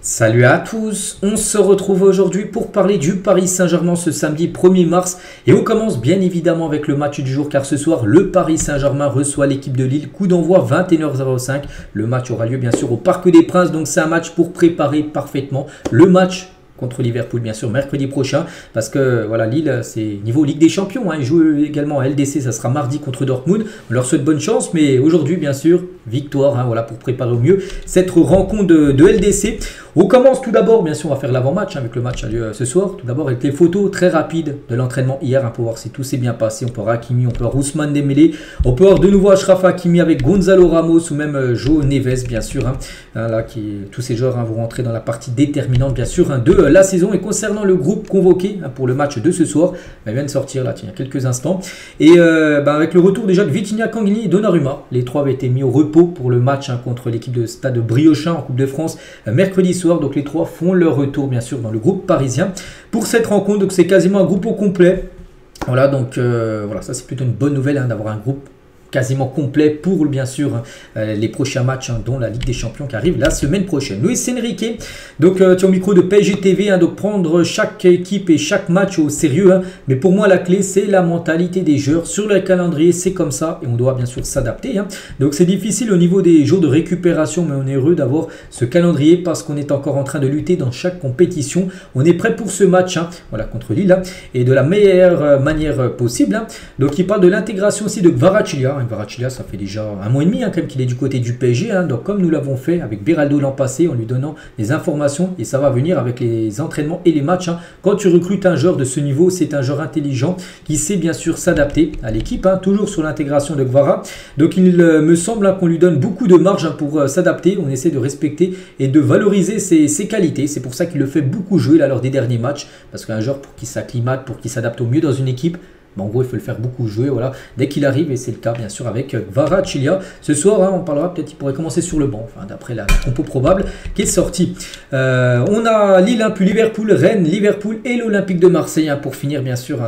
Salut à tous, on se retrouve aujourd'hui pour parler du Paris Saint-Germain ce samedi 1er mars et on commence bien évidemment avec le match du jour car ce soir le Paris Saint-Germain reçoit l'équipe de Lille, coup d'envoi 21h05, le match aura lieu bien sûr au Parc des Princes donc c'est un match pour préparer parfaitement le match contre Liverpool bien sûr mercredi prochain parce que voilà Lille c'est niveau Ligue des Champions, ils jouent également à LDC, ça sera mardi contre Dortmund, on leur souhaite bonne chance mais aujourd'hui bien sûr victoire voilà, pour préparer au mieux cette rencontre de LDC. On commence tout d'abord, bien sûr, on va faire l'avant-match, avec le match a lieu ce soir. Tout d'abord avec les photos très rapides de l'entraînement hier, pour voir si tout s'est bien passé. On peut voir Hakimi, on peut voir Ousmane Dembélé, on peut voir de nouveau Achraf Hakimi avec Gonzalo Ramos ou même João Neves, bien sûr. Là, tous ces joueurs vont rentrer dans la partie déterminante, bien sûr, de la saison. Et concernant le groupe convoqué pour le match de ce soir, il vient de sortir là, il y a quelques instants. Et avec le retour déjà de Vitinha, Kangini et Donnarumma, les trois avaient été mis au repos pour le match contre l'équipe de Stade Briochin en Coupe de France mercredi soir. Donc les trois font leur retour bien sûr dans le groupe parisien pour cette rencontre. Donc c'est quasiment un groupe au complet. Voilà donc voilà, ça c'est plutôt une bonne nouvelle d'avoir un groupe quasiment complet pour bien sûr les prochains matchs dont la Ligue des Champions qui arrive la semaine prochaine. Luis Enrique, donc tu es au micro de PSG TV, donc prendre chaque équipe et chaque match au sérieux, mais pour moi la clé c'est la mentalité des joueurs sur le calendrier, c'est comme ça et on doit bien sûr s'adapter. Donc c'est difficile au niveau des jours de récupération, mais on est heureux d'avoir ce calendrier parce qu'on est encore en train de lutter dans chaque compétition. On est prêt pour ce match voilà, contre Lille et de la meilleure manière possible. Donc il parle de l'intégration aussi de Kvaratskhelia. Kvaratskhelia, ça fait déjà un mois et demi quand même qu'il est du côté du PSG. Donc comme nous l'avons fait avec Beraldo l'an passé en lui donnant des informations et ça va venir avec les entraînements et les matchs. Quand tu recrutes un joueur de ce niveau, c'est un joueur intelligent qui sait bien sûr s'adapter à l'équipe. Toujours sur l'intégration de Kvara. Donc il me semble qu'on lui donne beaucoup de marge pour s'adapter. On essaie de respecter et de valoriser ses qualités. C'est pour ça qu'il le fait beaucoup jouer là, lors des derniers matchs. Parce qu'un joueur pour qu'il s'acclimate, pour qu'il s'adapte au mieux dans une équipe, en gros, il faut le faire beaucoup jouer, voilà, dès qu'il arrive, et c'est le cas bien sûr avec Kvaratskhelia. Ce soir, on parlera peut-être qu'il pourrait commencer sur le banc, d'après la compo probable qui est sortie. On a Lille, puis Liverpool, Rennes, Liverpool et l'Olympique de Marseille pour finir bien sûr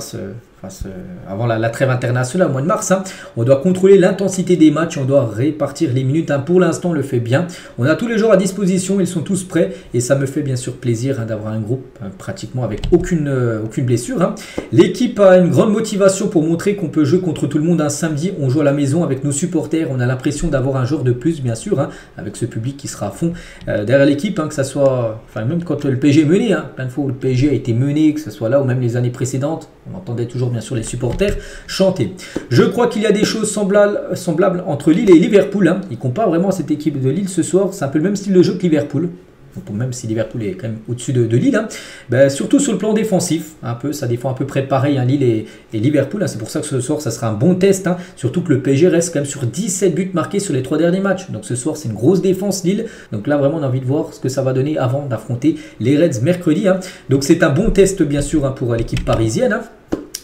avant la trêve internationale au mois de mars. On doit contrôler l'intensité des matchs, on doit répartir les minutes. Pour l'instant, on le fait bien. On a tous les joueurs à disposition, ils sont tous prêts et ça me fait bien sûr plaisir d'avoir un groupe pratiquement avec aucune blessure. L'équipe a une grande motivation pour montrer qu'on peut jouer contre tout le monde un samedi. On joue à la maison avec nos supporters, on a l'impression d'avoir un joueur de plus bien sûr, avec ce public qui sera à fond derrière l'équipe, que ça soit, même quand le PSG est mené, plein de fois où le PSG a été mené, que ce soit là ou même les années précédentes, on entendait toujours bien sûr les supporters chanter. Je crois qu'il y a des choses semblables entre Lille et Liverpool. Ils comparent vraiment cette équipe de Lille ce soir. C'est un peu le même style de jeu que Liverpool. Même si Liverpool est quand même au-dessus de Lille. Surtout sur le plan défensif. Ça défend à peu près pareil Lille et Liverpool. C'est pour ça que ce soir ça sera un bon test. Surtout que le PSG reste quand même sur 17 buts marqués sur les 3 derniers matchs. Donc ce soir c'est une grosse défense Lille. Donc là vraiment on a envie de voir ce que ça va donner avant d'affronter les Reds mercredi. Donc c'est un bon test bien sûr pour l'équipe parisienne.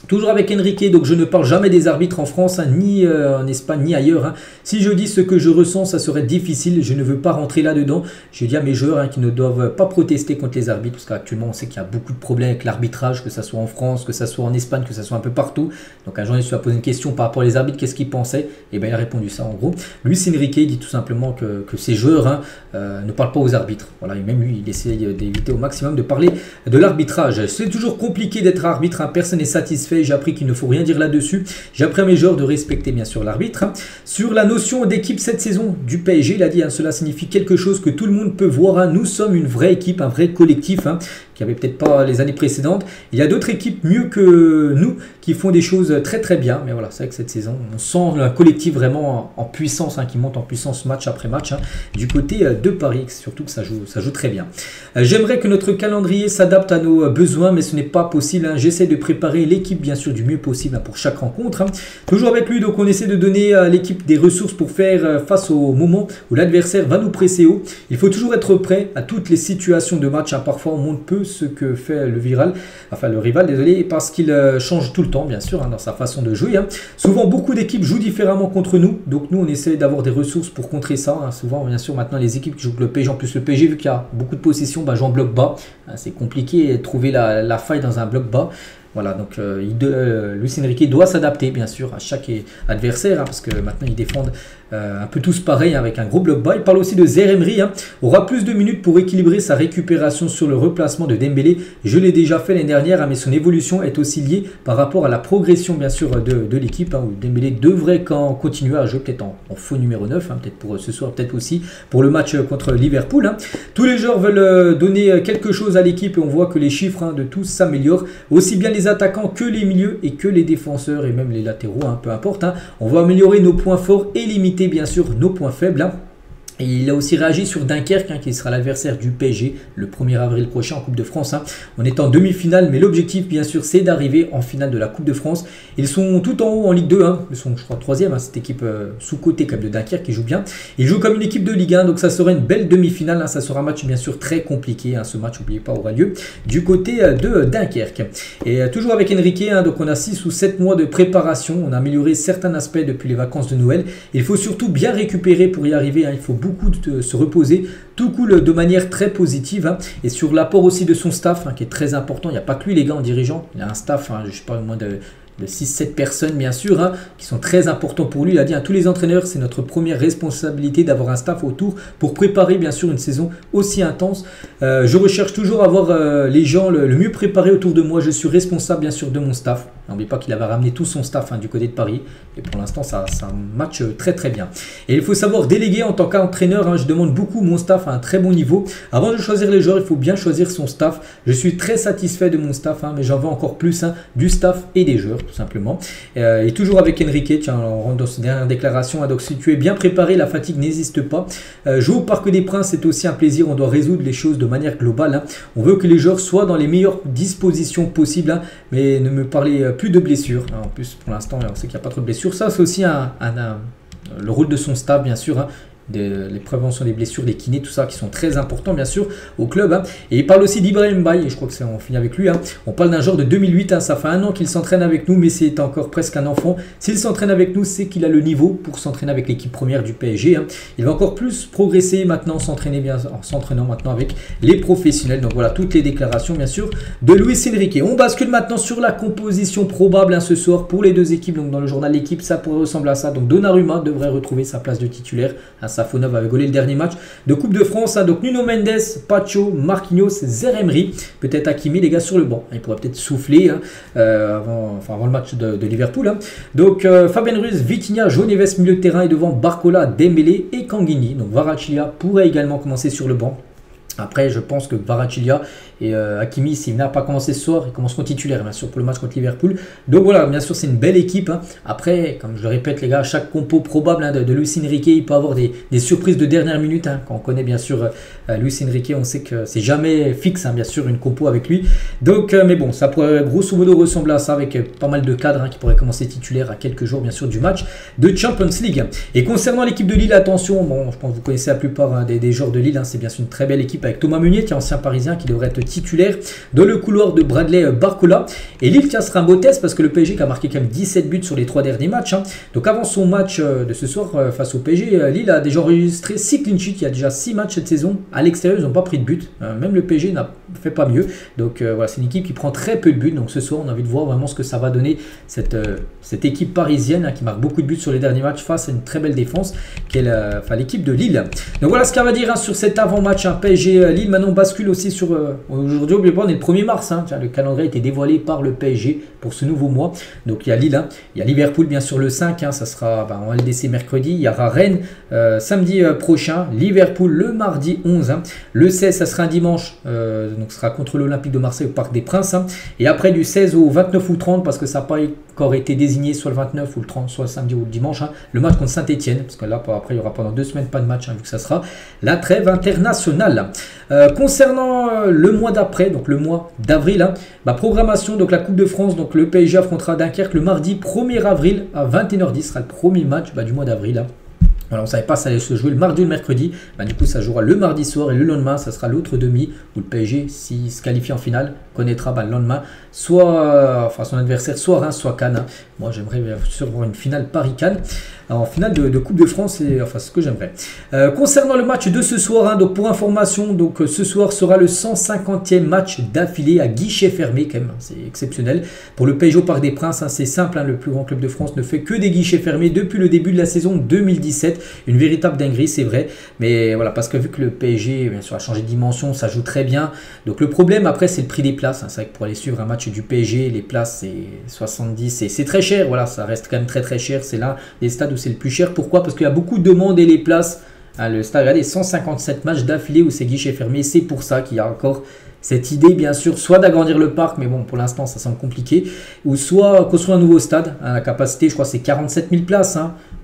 Toujours avec Enrique, donc je ne parle jamais des arbitres en France, ni en Espagne, ni ailleurs. Si je dis ce que je ressens, ça serait difficile. Je ne veux pas rentrer là-dedans. Je dis à mes joueurs qui ne doivent pas protester contre les arbitres, parce qu'actuellement, on sait qu'il y a beaucoup de problèmes avec l'arbitrage, que ce soit en France, que ce soit en Espagne, que ce soit un peu partout. Donc un journaliste lui a posé une question par rapport aux arbitres, qu'est-ce qu'il pensait? Et bien il a répondu ça en gros. Luis Enrique dit tout simplement que ses joueurs ne parlent pas aux arbitres. Voilà, et même lui, il essaie d'éviter au maximum de parler de l'arbitrage. C'est toujours compliqué d'être arbitre, personne n'est satisfait. J'ai appris qu'il ne faut rien dire là-dessus. J'ai appris à mes joueurs de respecter bien sûr l'arbitre. Sur la notion d'équipe cette saison du PSG, il a dit cela signifie quelque chose que tout le monde peut voir. Nous sommes une vraie équipe, un vrai collectif qui avait peut-être pas les années précédentes. Il y a d'autres équipes mieux que nous qui font des choses très très bien. Mais voilà, c'est vrai que cette saison, on sent un collectif vraiment en puissance, qui monte en puissance match après match du côté de Paris. Surtout que ça joue très bien. J'aimerais que notre calendrier s'adapte à nos besoins, mais ce n'est pas possible. J'essaie de préparer l'équipe bien sûr du mieux possible pour chaque rencontre. Toujours avec lui, donc on essaie de donner à l'équipe des ressources pour faire face au moment où l'adversaire va nous presser haut. Il faut toujours être prêt à toutes les situations de match. Parfois on monte peu ce que fait le rival, désolé, parce qu'il change tout le temps bien sûr dans sa façon de jouer. Souvent beaucoup d'équipes jouent différemment contre nous, donc nous on essaie d'avoir des ressources pour contrer ça. Souvent bien sûr maintenant les équipes qui jouent le PSG, en plus le PSG vu qu'il y a beaucoup de possession, joue en bloc bas. C'est compliqué de trouver la faille dans un bloc bas. Voilà, donc Luis Enrique doit s'adapter bien sûr à chaque adversaire parce que maintenant ils défendent un peu tous pareils avec un gros bloc bas. Il parle aussi de Zaïre-Emery, aura plus de minutes pour équilibrer sa récupération sur le replacement de Dembélé. Je l'ai déjà fait l'année dernière, mais son évolution est aussi liée par rapport à la progression bien sûr de l'équipe, où Dembélé devrait continuer à jouer peut-être en faux numéro 9, peut-être pour ce soir, peut-être aussi pour le match contre Liverpool. Tous les joueurs veulent donner quelque chose à l'équipe et on voit que les chiffres de tous s'améliorent, aussi bien les attaquants que les milieux et que les défenseurs et même les latéraux, peu importe. On va améliorer nos points forts et limiter bien sûr nos points faibles. Et il a aussi réagi sur Dunkerque, qui sera l'adversaire du PSG le 1er avril prochain en Coupe de France. On est en demi-finale, mais l'objectif, bien sûr, c'est d'arriver en finale de la Coupe de France. Ils sont tout en haut en Ligue 2. Ils sont, je crois, 3e, cette équipe sous-cotée comme de Dunkerque qui joue bien. Ils jouent comme une équipe de Ligue 1, donc ça sera une belle demi-finale. Ça sera un match, bien sûr, très compliqué. Ce match, n'oubliez pas, aura lieu du côté de Dunkerque. Et toujours avec Enrique, donc on a 6 ou 7 mois de préparation. On a amélioré certains aspects depuis les vacances de Noël. Il faut surtout bien récupérer pour y arriver. Il faut beaucoup de se reposer, tout coule de manière très positive, et sur l'apport aussi de son staff, qui est très important. Il n'y a pas que lui les gars en dirigeant, il a un staff, je ne sais pas, au moins de 6-7 personnes bien sûr, qui sont très importants pour lui. Il a dit à tous les entraîneurs, c'est notre première responsabilité d'avoir un staff autour pour préparer bien sûr une saison aussi intense. Je recherche toujours à avoir les gens le mieux préparés autour de moi. Je suis responsable bien sûr de mon staff. N'oubliez pas qu'il avait ramené tout son staff du côté de Paris. Et pour l'instant, ça match très très bien. Et il faut savoir déléguer en tant qu'entraîneur. Je demande beaucoup mon staff à un très bon niveau. Avant de choisir les joueurs, il faut bien choisir son staff. Je suis très satisfait de mon staff, mais j'en veux encore plus du staff et des joueurs, tout simplement. Et toujours avec Enrique, tiens, on rentre dans cette dernière déclaration. Donc si tu es bien préparé, la fatigue n'existe pas. Jouer au Parc des Princes, c'est aussi un plaisir. On doit résoudre les choses de manière globale. On veut que les joueurs soient dans les meilleures dispositions possibles. Mais ne me parlez plus de blessures. En plus, pour l'instant, on sait qu'il n'y a pas trop de blessures. Ça, c'est aussi le rôle de son staff, bien sûr. Les préventions des blessures, des kinés, tout ça qui sont très importants bien sûr au club. Et il parle aussi d'Ibrahim Mbaye, et je crois que c'est on finit avec lui. On parle d'un joueur de 2008, ça fait 1 an qu'il s'entraîne avec nous, mais c'est encore presque un enfant. S'il s'entraîne avec nous, c'est qu'il a le niveau pour s'entraîner avec l'équipe première du PSG. Il va encore plus progresser maintenant, s'entraînant maintenant avec les professionnels. Donc voilà toutes les déclarations bien sûr de Luis Enrique. On bascule maintenant sur la composition probable ce soir pour les deux équipes. Donc dans le journal l'équipe, ça pourrait ressembler à ça. Donc Donnarumma devrait retrouver sa place de titulaire. Safonov avait gaulé le dernier match de Coupe de France. Donc Nuno Mendes, Pacho, Marquinhos, Zaïre-Emery, peut-être Hakimi, les gars sur le banc. Il pourrait peut-être souffler avant le match de Liverpool. Donc Fabien Ruiz, Vitinha, João Neves, milieu de terrain, et devant Barcola, Dembélé et Kanguini. Donc Kvaratskhelia pourrait également commencer sur le banc. Après, je pense que Kvaratskhelia et Hakimi, s'il n'a pas commencé ce soir, ils commenceront titulaires, bien sûr, pour le match contre Liverpool. Donc voilà, bien sûr, c'est une belle équipe. Après, comme je le répète, les gars, chaque compo probable de Luis Enrique, il peut avoir des surprises de dernière minute. Quand on connaît, bien sûr, Luis Enrique, on sait que c'est jamais fixe, bien sûr, une compo avec lui. Donc, mais bon, ça pourrait grosso modo ressembler à ça, avec pas mal de cadres qui pourraient commencer titulaires à quelques jours, bien sûr, du match de Champions League. Et concernant l'équipe de Lille, attention, bon, je pense que vous connaissez la plupart des joueurs de Lille. C'est bien sûr une très belle équipe avec Thomas Meunier, qui est ancien parisien, qui devrait être titulaire dans le couloir de Bradley Barcola. Et Lille qui sera un beau test parce que le PSG qui a marqué quand même 17 buts sur les 3 derniers matchs. Donc avant son match de ce soir face au PSG, Lille a déjà enregistré 6 clean sheets. Il y a déjà 6 matchs cette saison. À l'extérieur, ils n'ont pas pris de but. Même le PSG n'a fait pas mieux. Donc voilà, c'est une équipe qui prend très peu de buts. Donc ce soir, on a envie de voir vraiment ce que ça va donner cette équipe parisienne qui marque beaucoup de buts sur les derniers matchs face à une très belle défense qui est l'équipe de Lille. Donc voilà ce qu'on va dire sur cet avant-match PSG-Lille. Maintenant, on bascule aussi sur aujourd'hui, on est le 1er mars. Le calendrier a été dévoilé par le PSG pour ce nouveau mois. Donc il y a Lille, il y a Liverpool bien sûr le 5, ça sera en LDC mercredi. Il y aura Rennes samedi prochain, Liverpool le mardi 11. Le 16, ça sera un dimanche, donc ce sera contre l'Olympique de Marseille au Parc des Princes. Et après du 16 au 29 ou 30, parce que ça n'a pas encore été désigné, soit le 29 ou le 30, soit le samedi ou le dimanche, le match contre Saint-Etienne, parce que là après il y aura pendant 2 semaines pas de match, vu que ça sera la trêve internationale. Concernant le mois d'après, donc le mois d'avril, programmation, donc la Coupe de France, donc le PSG affrontera Dunkerque le mardi 1er avril à 21h10, sera le premier match du mois d'avril. Voilà, on ne savait pas ça allait se jouer le mardi ou le mercredi. Bah, du coup, ça jouera le mardi soir et le lendemain, ça sera l'autre demi où le PSG, s'il se qualifie en finale, connaîtra le lendemain soit son adversaire, soit Reims, soit Cannes. Moi, j'aimerais bien sûr voir une finale Paris-Cannes en finale de Coupe de France, et enfin ce que j'aimerais. Concernant le match de ce soir, donc pour information, donc ce soir sera le 150e match d'affilée à guichet fermé, quand même, c'est exceptionnel. Pour le PSG au Parc des Princes, c'est simple, le plus grand club de France ne fait que des guichets fermés depuis le début de la saison 2017. Une véritable dinguerie, c'est vrai, mais voilà, parce que vu que le PSG bien sûr a changé de dimension, ça joue très bien. Donc le problème après, c'est le prix des places. C'est vrai que pour aller suivre un match du PSG, les places c'est 70, et c'est très cher. Voilà, ça reste quand même très cher. C'est là des stades où c'est le plus cher. Pourquoi? Parce qu'il y a beaucoup de demandes et les places. Le stade, regardez, 157 matchs d'affilée où c'est guichet fermé. C'est pour ça qu'il y a encore cette idée, bien sûr, soit d'agrandir le parc, mais bon, pour l'instant, ça semble compliqué, ou soit construire un nouveau stade. La capacité, je crois, c'est 47 000 places.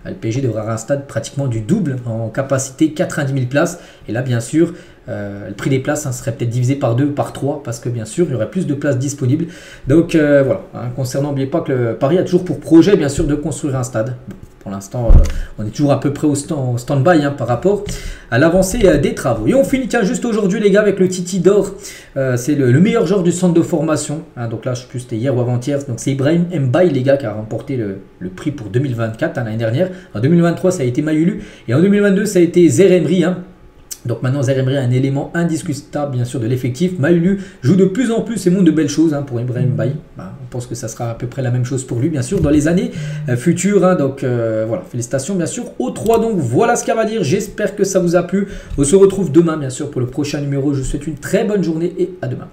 Le PSG devrait avoir un stade pratiquement du double en capacité, 90 000 places. Et là, bien sûr, le prix des places serait peut-être divisé par 2, par 3, parce que bien sûr, il y aurait plus de places disponibles. Donc voilà, concernant, n'oubliez pas que le Paris a toujours pour projet, bien sûr, de construire un stade. Pour l'instant, on est toujours à peu près au stand-by par rapport à l'avancée des travaux. Et on finit juste aujourd'hui, les gars, avec le Titi d'or. C'est le meilleur joueur du centre de formation. Donc là, je ne sais plus, c'était hier ou avant-hier. Donc c'est Ibrahim Mbaye, les gars, qui a remporté le prix pour 2024, l'année dernière. En 2023, ça a été Mayulu. Et en 2022, ça a été Zeremri. Donc maintenant, Zeremri a un élément indiscutable, bien sûr, de l'effectif. Mayulu joue de plus en plus et montre de belles choses pour Ibrahim Mbaye. On pense que ça sera à peu près la même chose pour lui, bien sûr, dans les années futures. Donc voilà, félicitations, bien sûr, aux 3. Donc voilà ce qu'il y a à dire. J'espère que ça vous a plu. On se retrouve demain, bien sûr, pour le prochain numéro. Je vous souhaite une très bonne journée et à demain.